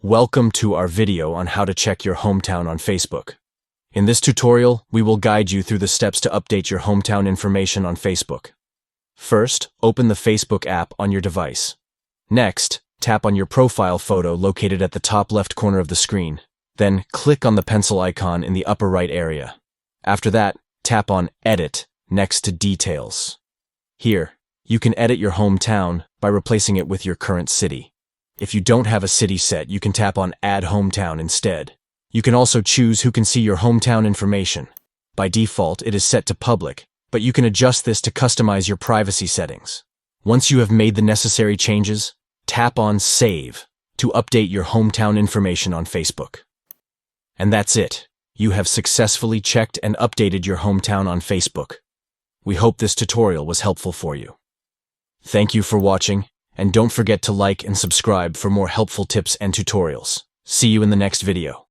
Welcome to our video on how to check your hometown on Facebook. In this tutorial, we will guide you through the steps to update your hometown information on Facebook. First, open the Facebook app on your device. Next, tap on your profile photo located at the top left corner of the screen. Then, click on the pencil icon in the upper right area. After that, tap on Edit next to Details. Here, you can edit your hometown by replacing it with your current city. If you don't have a city set, you can tap on Add Hometown instead. You can also choose who can see your hometown information. By default, it is set to public, but you can adjust this to customize your privacy settings. Once you have made the necessary changes, tap on Save to update your hometown information on Facebook. And that's it. You have successfully checked and updated your hometown on Facebook. We hope this tutorial was helpful for you. Thank you for watching, and don't forget to like and subscribe for more helpful tips and tutorials. See you in the next video.